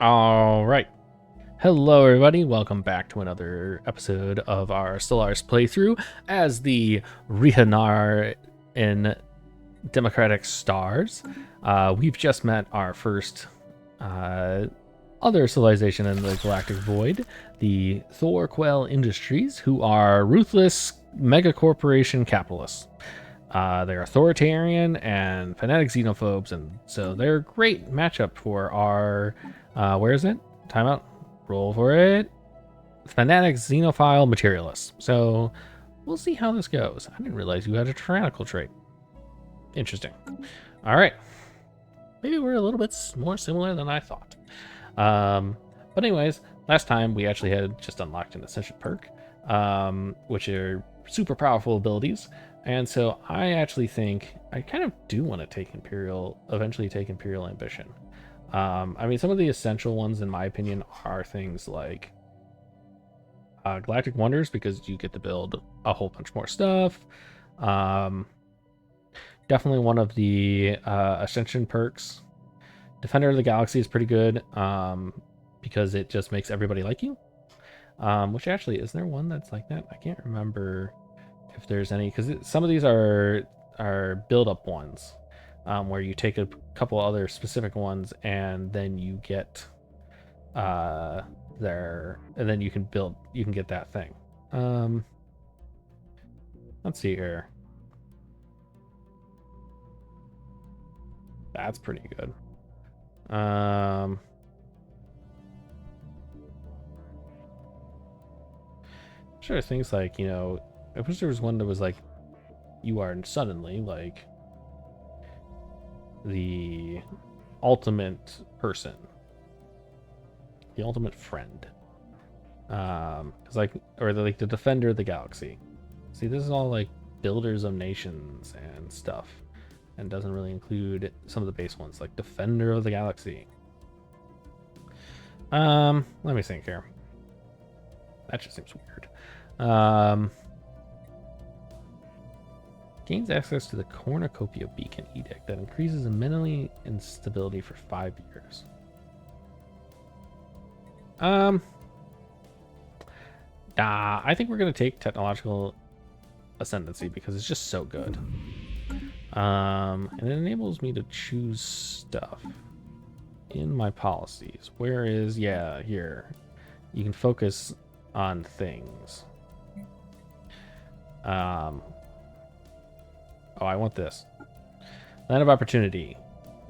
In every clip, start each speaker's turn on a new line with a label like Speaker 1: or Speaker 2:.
Speaker 1: All right. Hello, everybody. Welcome back to another episode of our Stellaris playthrough as the Rihi'Naran in Democratic Stars. We've just met our first other civilization in the Galactic Void, the Thorquell Industries, who are ruthless mega corporation capitalists. They're authoritarian and fanatic xenophobes, and so they're a great matchup for our. Where is it? Timeout. Roll for it. Fanatic xenophile materialist. So we'll see how this goes. I didn't realize you had a tyrannical trait. Interesting. All right. Maybe we're a little bit more similar than I thought. But anyways, last time we actually had just unlocked an Ascension perk, which are super powerful abilities. And so I actually think I kind of do want to take eventually take Imperial Ambition. I mean, some of the essential ones, in my opinion, are things like Galactic Wonders, because you get to build a whole bunch more stuff. Definitely one of the Ascension perks. Defender of the Galaxy is pretty good because it just makes everybody like you. Which actually, is there one that's like that? I can't remember if there's any, because some of these are build-up ones. Where you take a couple other specific ones and then you get and then you can get that thing. Let's see here. That's pretty good. Sure, things like, I wish there was one that was like, you are suddenly like the ultimate person, the ultimate friend, it's like, or like the defender of the galaxy. See, this is all like builders of nations and stuff, and doesn't really include some of the base ones like defender of the galaxy. Let me think here. That just seems weird. Gains access to the Cornucopia Beacon Edict that increases mentally instability for 5 years. I think we're gonna take Technological Ascendancy because it's just so good. And it enables me to choose stuff in my policies. Where is, yeah, here. You can focus on things. Oh, I want this. Land of Opportunity.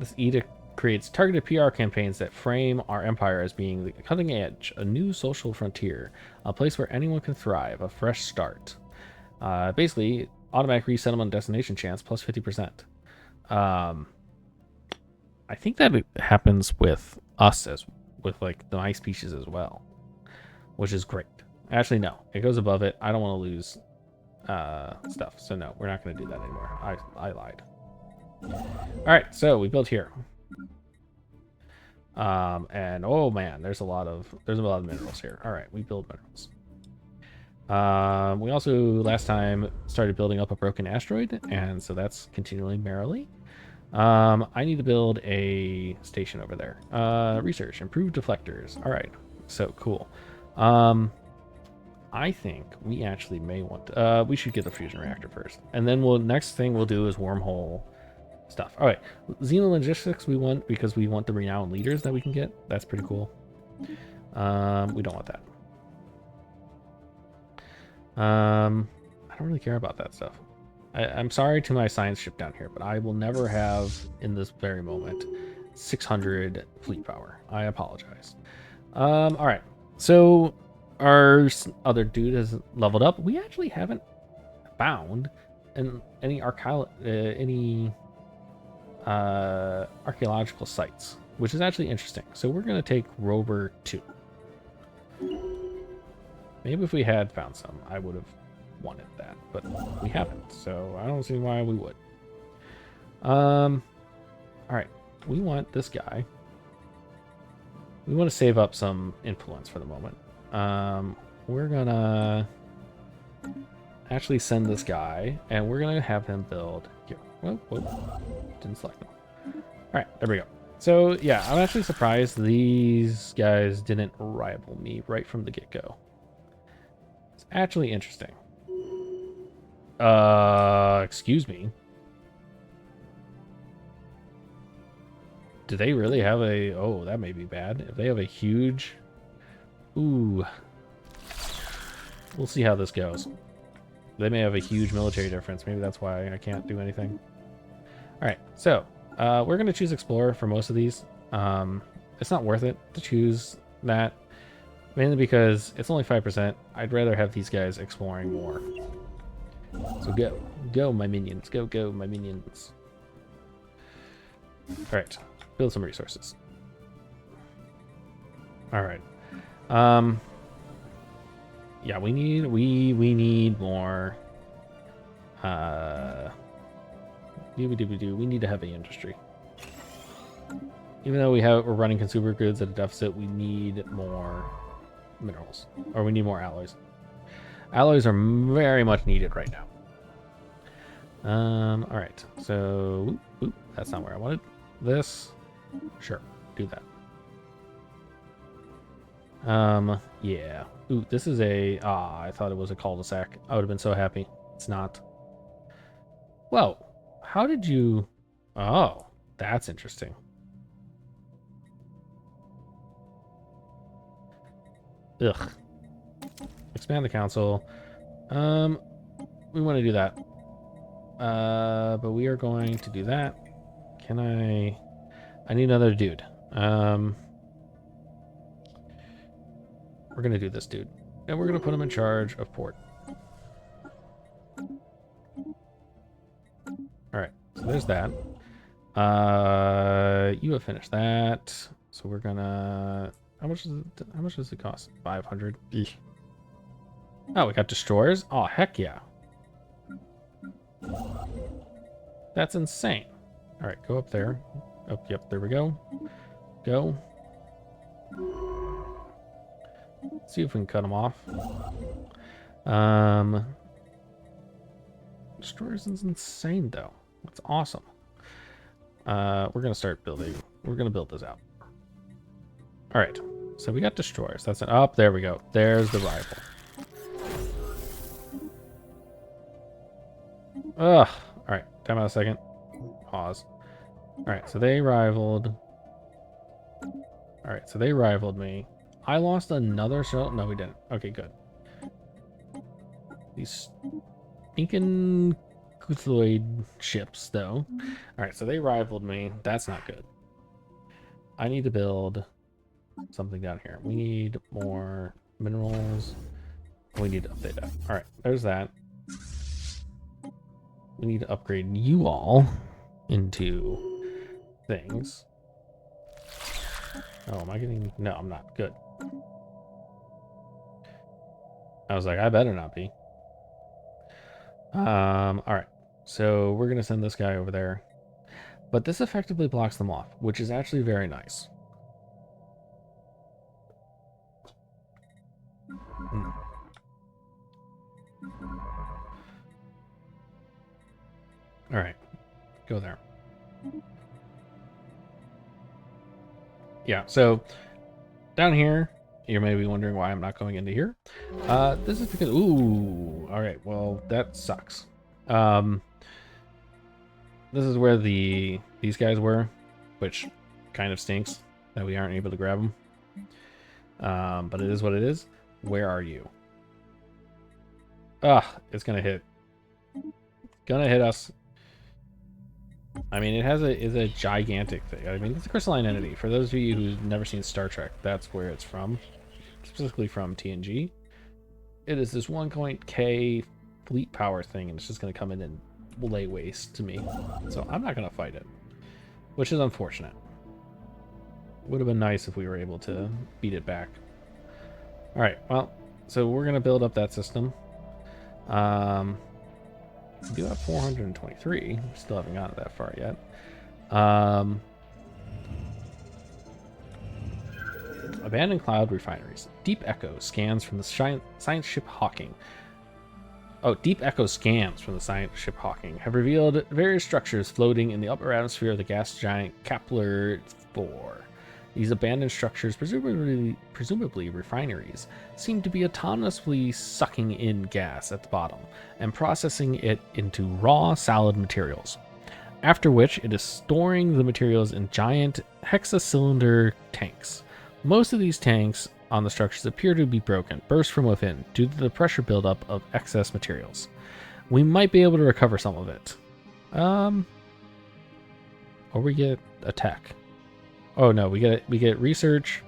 Speaker 1: This edict creates targeted PR campaigns that frame our empire as being the cutting edge, a new social frontier, a place where anyone can thrive, a fresh start. Basically, automatic resettlement destination chance plus 50%. I think that happens with us with like my species as well, which is great. Actually, no, it goes above it. I don't want to lose stuff, so no, we're not going to do that anymore. I lied. All right, so we built here, and oh man, there's a lot of minerals here. All right, we build minerals. We also last time started building up a broken asteroid, and so that's continuing merrily. I need to build a station over there. Research, improve deflectors. All right, so cool. I think we actually may want we should get the fusion reactor first, and then next thing we'll do is wormhole stuff. All right, xenologistics we want because we want the renowned leaders that we can get. That's pretty cool. We don't want that. I don't really care about that stuff. I'm sorry to my science ship down here, but I will never have in this very moment 600 fleet power. I apologize. All right, so our other dude has leveled up. We actually haven't found any archaeological sites, which is actually interesting. So we're going to take Rover 2. Maybe if we had found some, I would have wanted that, but we haven't, so I don't see why we would. All right, we want this guy. We want to save up some influence for the moment. We're gonna actually send this guy, and we're gonna have him build here. Whoa, didn't select him. All right, there we go. So yeah, I'm actually surprised these guys didn't rival me right from the get-go. It's actually interesting. Excuse me. Do they really have a... Oh, that may be bad. If they have a huge... Ooh. We'll see how this goes. They may have a huge military difference. Maybe that's why I can't do anything. Alright, so we're going to choose Explorer for most of these. It's not worth it to choose that, mainly because it's only 5%. I'd rather have these guys exploring more. So go. Go, my minions. Go, go, my minions. Alright, build some resources. Alright. Yeah, we need more. We need a heavy industry. Even though we're running consumer goods at a deficit, we need more minerals, or we need more alloys. Alloys are very much needed right now. All right, so that's not where I wanted. This, sure, do that. Yeah. Ooh, this is a... I thought it was a cul-de-sac. I would have been so happy. It's not. Whoa. How did you... Oh, that's interesting. Ugh. Expand the council. We want to do that. But we are going to do that. Can I need another dude. We're going to do this dude. And we're going to put him in charge of port. Alright, so there's that. You have finished that. So we're going to... How much does it cost? 500. Eesh. Oh, we got destroyers? Oh, heck yeah. That's insane. Alright, go up there. Oh, yep, there we go. Go. See if we can cut them off. Destroyers is insane, though. That's awesome. We're gonna start building. We're gonna build this out. All right. So we got destroyers. That's it. Up there we go. There's the rival. Ugh. All right. Time out a second. Pause. All right. So they rivaled. All right. So they rivaled me. I lost another shell. No, we didn't. Okay, good. These stinking Cthulhuid ships, though. All right, so they rivaled me. That's not good. I need to build something down here. We need more minerals. We need to update that. All right, there's that. We need to upgrade you all into things. Oh, am I getting... No, I'm not. Good. I was like, I better not be. All right. So we're going to send this guy over there. But this effectively blocks them off, which is actually very nice. All right. Go there. Yeah, so down here, you may be wondering why I'm not going into here. This is because... Ooh, all right, well, that sucks. This is where these guys were, which kind of stinks that we aren't able to grab them. But it is what it is. Where are you? It's gonna hit. Gonna hit us. I mean, is a gigantic thing. I mean, it's a crystalline entity. For those of you who've never seen Star Trek, that's where it's from. Specifically from TNG. It is this 1.K fleet power thing, and it's just gonna come in and lay waste to me. So I'm not gonna fight it, which is unfortunate. Would have been nice if we were able to beat it back. All right, well, so we're gonna build up that system. We do have 423. We still haven't gotten that far yet. Abandoned cloud refineries. Deep Echo scans from the science ship Hawking. Oh, Deep Echo scans from the science ship Hawking have revealed various structures floating in the upper atmosphere of the gas giant Kepler 4. These abandoned structures, presumably refineries, seem to be autonomously sucking in gas at the bottom and processing it into raw solid materials. After which it is storing the materials in giant hexacylinder tanks. Most of these tanks on the structures appear to be broken, burst from within, due to the pressure buildup of excess materials. We might be able to recover some of it. Or we get a tech. Oh no, we get research,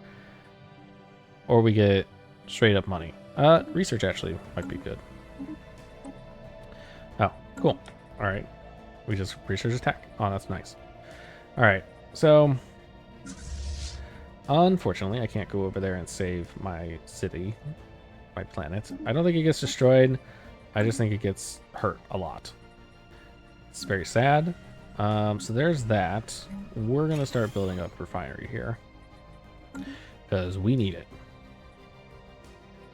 Speaker 1: or we get straight up money. Research actually might be good. Oh, cool. All right, we just research attack. Oh, that's nice. All right, so unfortunately, I can't go over there and save my city, my planet. I don't think it gets destroyed. I just think it gets hurt a lot. It's very sad. So there's that. We're gonna start building up refinery here because we need it.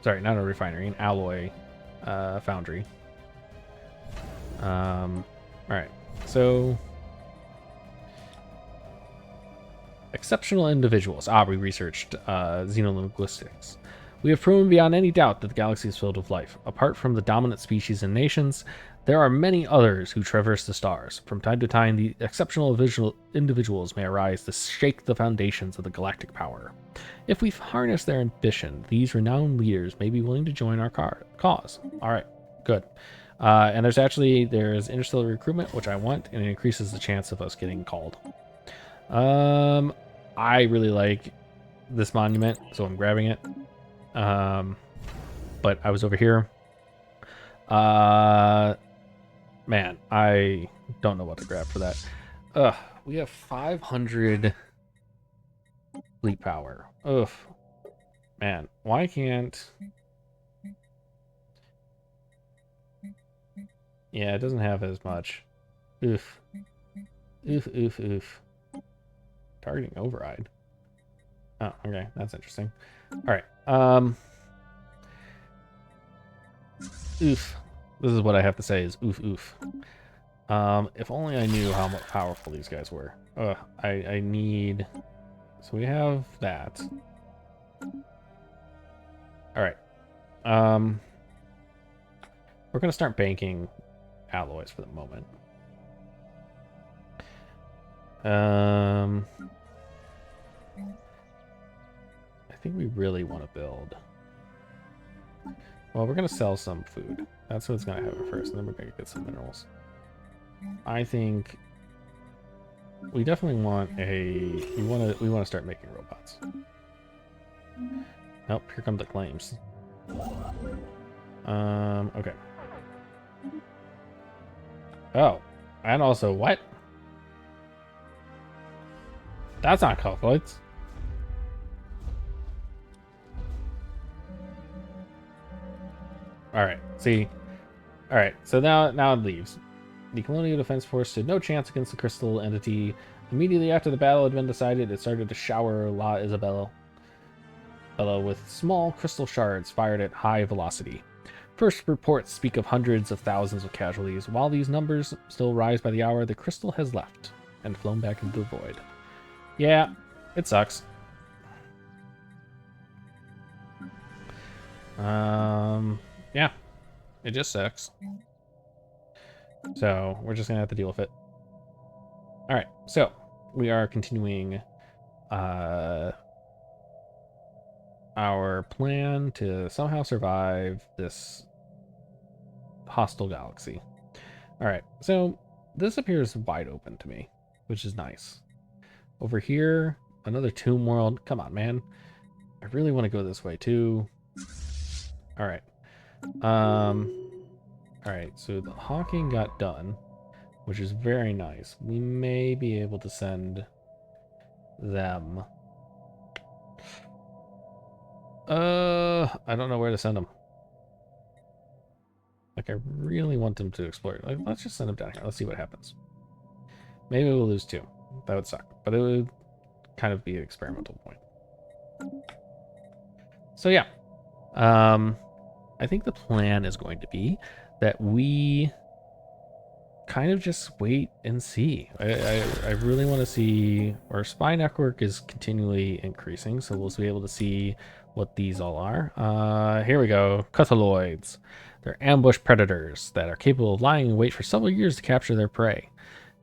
Speaker 1: Sorry, not a refinery, an alloy foundry. All right. So exceptional individuals. We researched xenolinguistics. We have proven beyond any doubt that the galaxy is filled with life. Apart from the dominant species and nations, there are many others who traverse the stars. From time to time, the exceptional individuals may arise to shake the foundations of the galactic power. If we harness their ambition, these renowned leaders may be willing to join our cause. All right, good. And there's interstellar recruitment, which I want, and it increases the chance of us getting called. I really like this monument, so I'm grabbing it. But I was over here. Man, I don't know what to grab for that. We have 500 fleet power. Ugh. Man, why can't... Yeah, it doesn't have as much. Oof. Oof, oof, oof. Targeting override. Oh, okay. That's interesting. Alright. Oof. This is what I have to say is oof, oof. If only I knew how much powerful these guys were. I need... So we have that. Alright. We're going to start banking alloys for the moment. I think we really want to build... Well, we're going to sell some food. That's what's going to happen first, and then we're going to get some minerals. I think we definitely want a... We want to start making robots. Nope, here come the claims. Okay. Oh, and also what? That's not conflicts. All right. See. All right. So now it leaves. The Colonial Defense Force stood no chance against the crystal entity. Immediately after the battle had been decided, it started to shower La Isabella with small crystal shards fired at high velocity. First reports speak of hundreds of thousands of casualties. While these numbers still rise by the hour, the crystal has left and flown back into the void. Yeah, it sucks. Yeah, it just sucks. So we're just gonna have to deal with it. All right, so we are continuing our plan to somehow survive this hostile galaxy. All right, so this appears wide open to me, which is nice. Over here, another tomb world. Come on, man. I really want to go this way too. All right. All right, so the hawking got done, which is very nice. We may be able to send them. I don't know where to send them. Like, I really want them to explore. Like, let's just send them down here. Let's see what happens. Maybe we'll lose 2. That would suck, but it would kind of be an experimental point. So yeah, I think the plan is going to be that we kind of just wait and see. I really want to see. Our spy network is continually increasing, so we'll be able to see what these all are. Here we go. Cthulhuids. They're ambush predators that are capable of lying in wait for several years to capture their prey.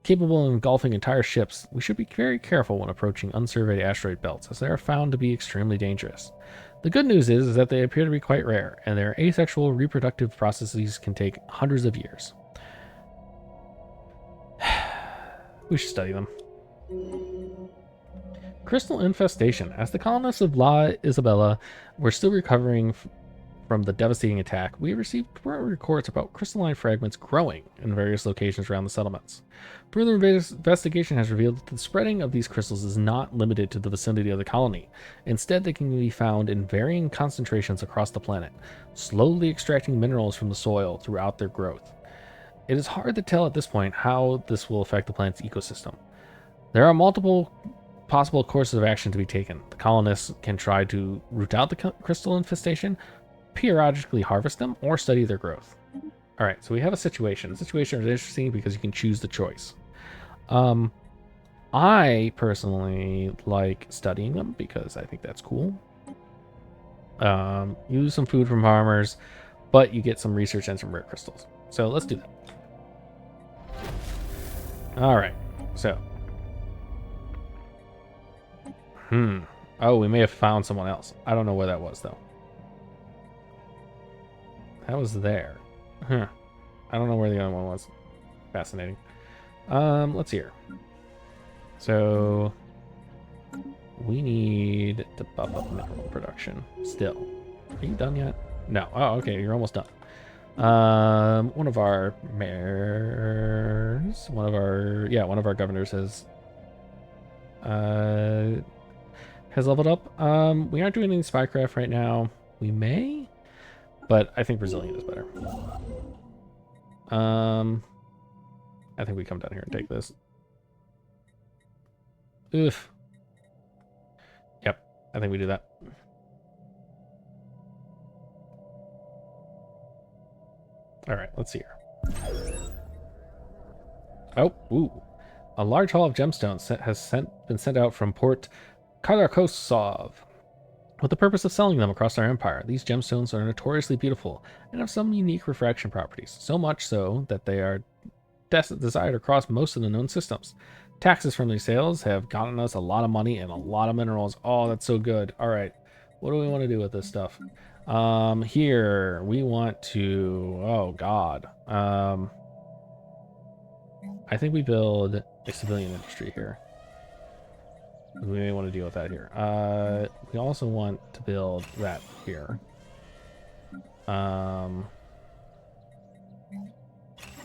Speaker 1: Capable of engulfing entire ships, we should be very careful when approaching unsurveyed asteroid belts, as they are found to be extremely dangerous. The good news is that they appear to be quite rare, and their asexual reproductive processes can take hundreds of years. We should study them. Crystal infestation. As the colonists of La Isabella were still recovering from the devastating attack, we received reports about crystalline fragments growing in various locations around the settlements. Further investigation has revealed that the spreading of these crystals is not limited to the vicinity of the colony. Instead, they can be found in varying concentrations across the planet, slowly extracting minerals from the soil throughout their growth. It is hard to tell at this point how this will affect the planet's ecosystem. There are multiple possible courses of action to be taken. The colonists can try to root out the crystal infestation, periodically harvest them, or study their growth. All right, so we have a situation. The situation is interesting because you can choose the choice. I personally like studying them because I think that's cool. You lose some food from farmers, but you get some research and some rare crystals. So let's do that. All right, so. Oh, we may have found someone else. I don't know where that was, though. That was there. I don't know where the other one was. Fascinating. Let's see here. So we need to buff up mineral production still. Are you done yet? No. Oh, okay. You're almost done. One of our mayors, one of our governors has leveled up. We aren't doing any spycraft right now. We may, but I think Brazilian is better. I think we come down here and take this. Oof. Yep, I think we do that. All right, let's see here. Oh, ooh. A large haul of gemstones has been sent out from Port Kharakosov with the purpose of selling them across our empire. These gemstones are notoriously beautiful and have some unique refraction properties, so much so that they are desired across most of the known systems. Taxes from these sales have gotten us a lot of money and a lot of minerals. Oh, that's so good. All right, what do we want to do with this stuff? Here we want to, oh god, I think we build a civilian industry here. We may want to deal with that here. We also want to build that here.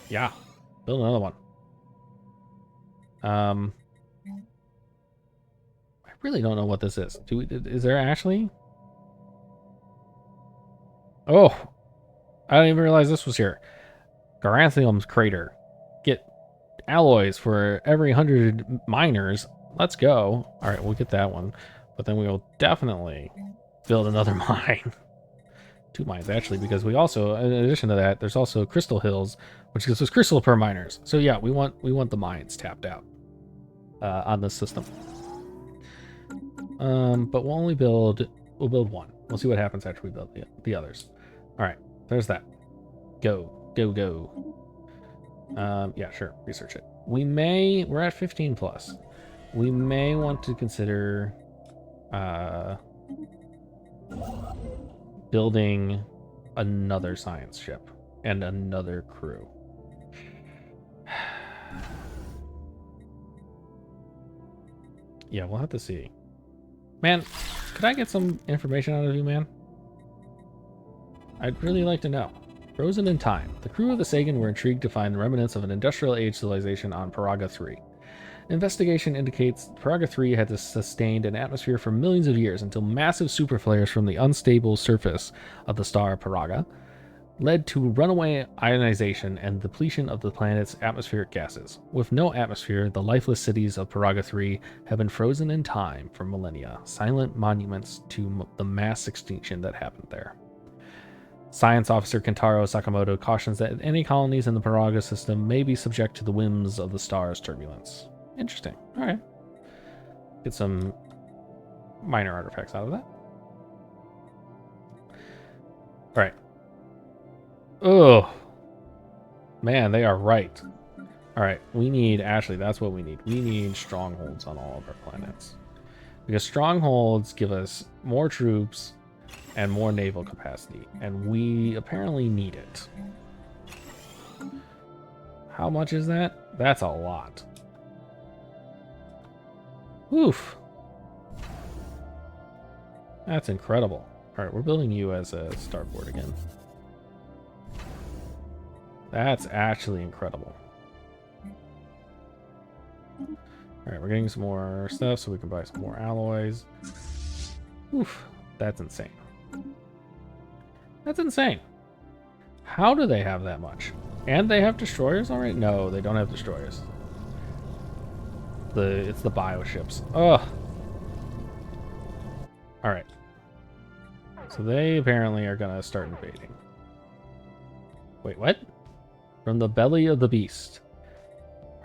Speaker 1: Yeah, build another one. I really don't know what this is. Is there actually? Oh, I didn't even realize this was here. Garanthium's crater. Get alloys for every 100 miners. Let's go. All right, we'll get that one. But then we will definitely build another mine. 2 mines, actually, because we also, in addition to that, there's also Crystal Hills, which gives us crystal per miners. So yeah, we want the mines tapped out on this system. But we'll build 1. We'll see what happens after we build the others. All right, there's that. Go. Yeah, sure, research it. We're at 15 plus. We may want to consider building another science ship and another crew. Yeah, we'll have to see. Man, could I get some information out of you, man? I'd really like to know. Frozen in time. The crew of the Sagan were intrigued to find remnants of an industrial age civilization on Paraga 3. Investigation indicates Paraga 3 had sustained an atmosphere for millions of years until massive superflares from the unstable surface of the star Paraga led to runaway ionization and depletion of the planet's atmospheric gases. With no atmosphere, the lifeless cities of Paraga 3 have been frozen in time for millennia, silent monuments to the mass extinction that happened there. Science Officer Kentaro Sakamoto cautions that any colonies in the Paraga system may be subject to the whims of the star's turbulence. Interesting. All right. Get some minor artifacts out of that. All right. Oh, man, they are right. All right, we need, actually, that's what we need. We need strongholds on all of our planets. Because strongholds give us more troops and more naval capacity, and we apparently need it. How much is that? That's a lot. Oof. That's incredible. All right, we're building you as a starboard again. That's actually incredible. All right, we're getting some more stuff so we can buy some more alloys. Oof, that's insane. That's insane. How do they have that much? And they have destroyers already? No, they don't have destroyers. It's the bioships. Ugh. All right. So they apparently are gonna start invading. Wait, what? From the belly of the beast.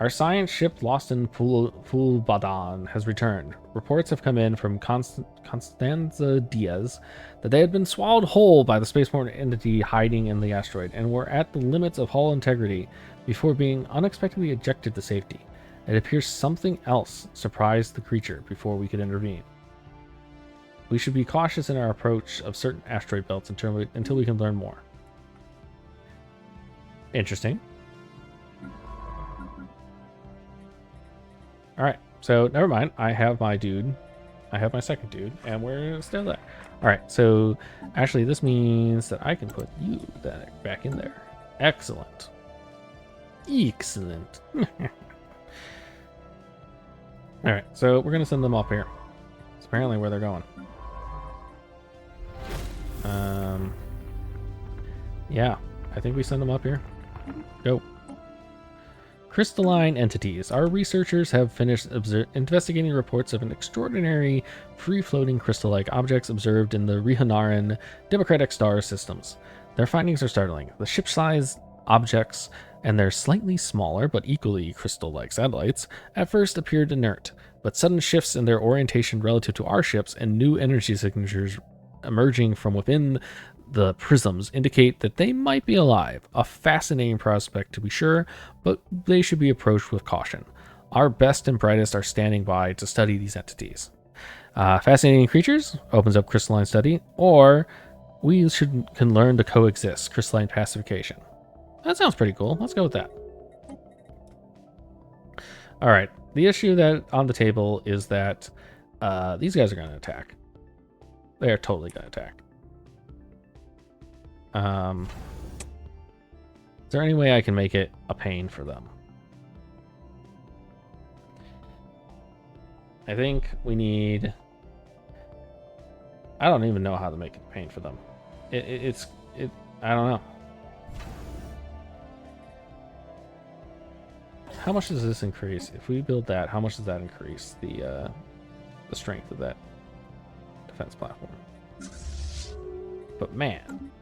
Speaker 1: Our science ship lost in Fulbadan has returned. Reports have come in from Constanza Diaz that they had been swallowed whole by the spaceborne entity hiding in the asteroid and were at the limits of hull integrity before being unexpectedly ejected to safety. It appears something else surprised the creature before we could intervene. We should be cautious in our approach of certain asteroid belts until we can learn more. Interesting. All right, so never mind. I have my dude. I have my second dude, and we're still there. All right, so actually this means that I can put you back in there. Excellent. Excellent. All right, so we're going to send them up here. It's apparently where they're going. Yeah, I think we send them up here. Go. Crystalline entities. Our researchers have finished investigating reports of an extraordinary free-floating crystal-like objects observed in the Rihi'Naran democratic star systems. Their findings are startling. The ship-sized objects and their slightly smaller but equally crystal-like satellites at first appeared inert, but sudden shifts in their orientation relative to our ships and new energy signatures emerging from within the prisms indicate that they might be alive. A fascinating prospect to be sure, but they should be approached with caution. Our best and brightest are standing by to study these entities. Fascinating creatures opens up crystalline study, or we can learn to coexist, crystalline pacification. That sounds pretty cool. Let's go with that. All right. The issue that on the table is that these guys are going to attack. They are totally going to attack. Is there any way I can make it a pain for them? I think we need... I don't even know how to make it a pain for them. I don't know. How much does this increase? If we build that, how much does that increase the strength of that defense platform? But man.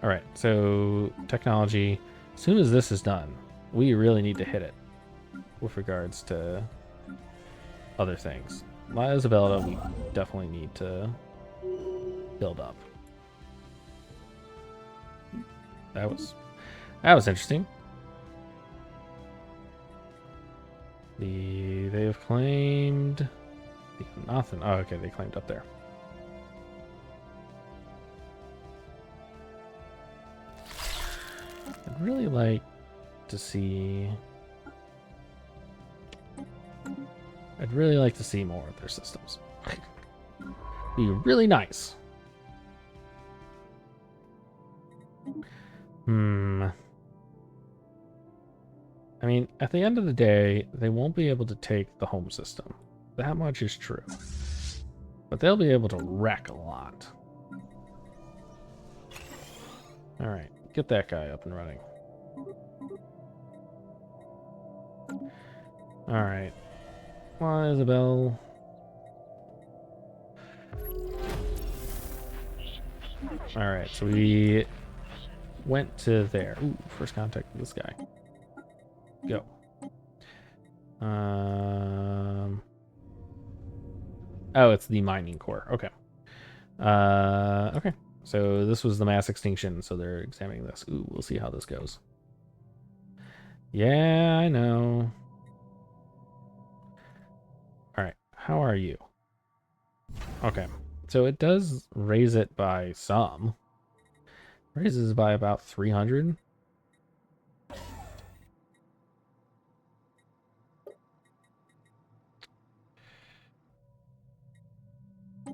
Speaker 1: All right, so technology. As soon as this is done, we really need to hit it with regards to other things. La Isabella, we definitely need to build up. That was interesting. They have claimed nothing. Oh, okay, they claimed up there. I'd really like to see... more of their systems. Be really nice. I mean, at the end of the day, they won't be able to take the home system. That much is true. But they'll be able to wreck a lot. Alright, get that guy up and running. Alright. Come on, Isabel. Alright, so we went to there. Ooh, first contact with this guy. Go. Oh, it's the mining core. Okay. Okay. So this was the mass extinction, so they're examining this. Ooh, we'll see how this goes. Yeah, I know. All right. How are you? Okay. So it does raise it by some. Raises by about 300.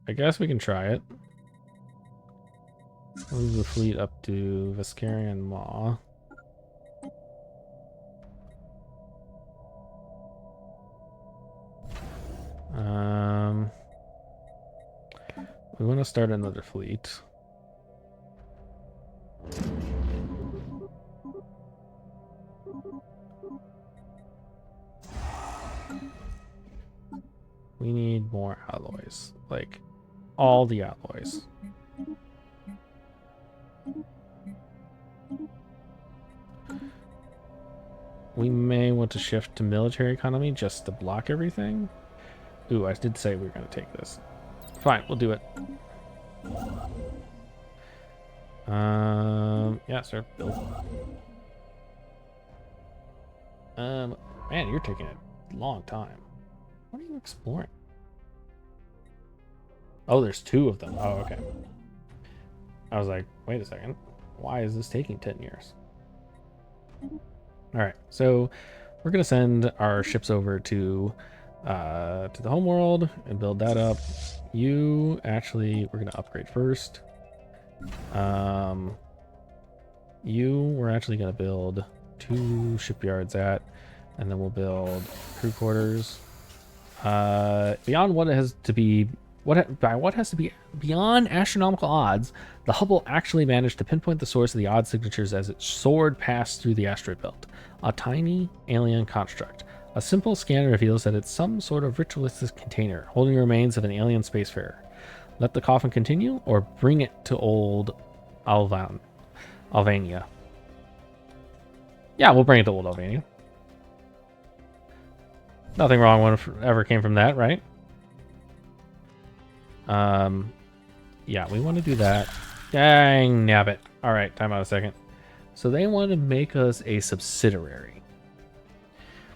Speaker 1: I guess we can try it. Move the fleet up to Viscarian Maw. We want to start another fleet. We need more alloys, like all the alloys. We may want to shift to military economy just to block everything. Ooh, I did say we were going to take this. Fine, we'll do it. Yeah, sir, build. Man, you're taking a long time. What are you exploring? Oh, there's 2 of them. Oh, okay. I was like, wait a second. Why is this taking 10 years? All right, so we're gonna send our ships over to the home world and build that up. You actually, we're gonna upgrade first. You, we're actually gonna build 2 shipyards at, and then we'll build crew quarters. Beyond what it has to be, what has to be beyond astronomical odds, the Hubble actually managed to pinpoint the source of the odd signatures as it soared past through the asteroid belt. A tiny alien construct. A simple scan reveals that it's some sort of ritualistic container holding remains of an alien spacefarer. Let the coffin continue, or bring it to old Alvania. Yeah, we'll bring it to old Alvania. Nothing wrong whatever came from that, right? Yeah, we want to do that. Dang nabbit. All right, time out a second. So they want to make us a subsidiary.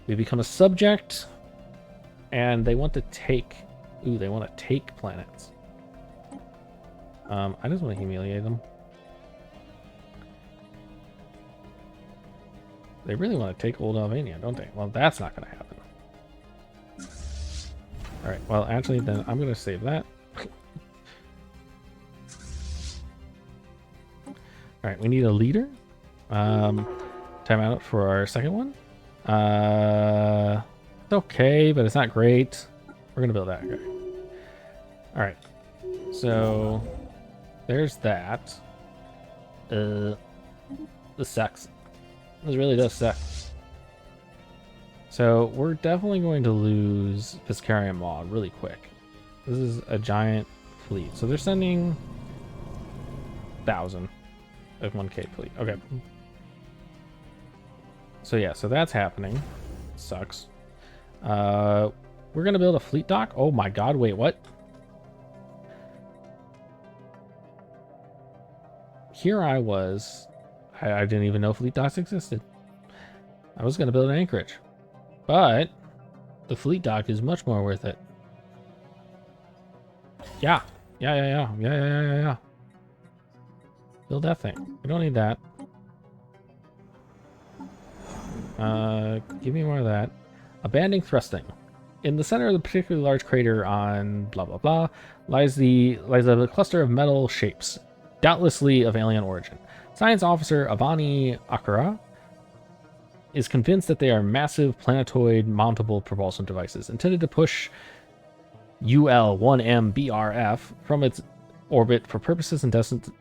Speaker 1: We become a subject, and they want to take. Ooh, they want to take planets. I just want to humiliate them. They really want to take old Albania, don't they? Well, that's not going to happen. All right. Well, actually, then I'm going to save that. All right, we need a leader. Time out for our second one. It's okay, but it's not great. We're gonna build that guy. All right, so there's that. This sucks. This really does suck. So we're definitely going to lose Viscarian Maw really quick. This is a giant fleet, so they're sending 1,000 of 1K fleet. Okay. So yeah, so that's happening. Sucks. We're gonna build a fleet dock. Oh my god, wait, what? Here I was. I didn't even know fleet docks existed. I was gonna build an anchorage. But the fleet dock is much more worth it. Yeah. Yeah. Build that thing. We don't need that. Give me more of that. Abandoning thrusting. In the center of the particularly large crater on blah blah blah lies a cluster of metal shapes, doubtlessly of alien origin. Science officer Avani Akara is convinced that they are massive planetoid mountable propulsion devices intended to push UL-1M-BRF from its orbit for purposes and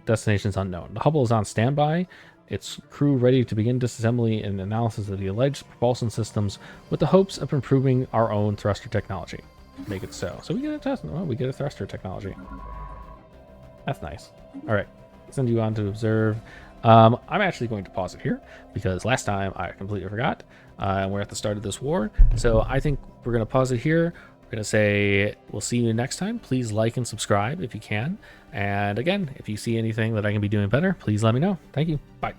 Speaker 1: destinations unknown. The Hubble is on standby, its crew ready to begin disassembly and analysis of the alleged propulsion systems with the hopes of improving our own thruster technology. Make it so. So we get a test. Oh, we get a thruster technology. That's nice. All right. Send you on to observe I'm actually going to pause it here because last time I completely forgot. And we're at the start of this war. So I think we're going to pause it here. We're going to say we'll see you next time. Please like and subscribe if you can. And again, if you see anything that I can be doing better, please let me know. Thank you. Bye.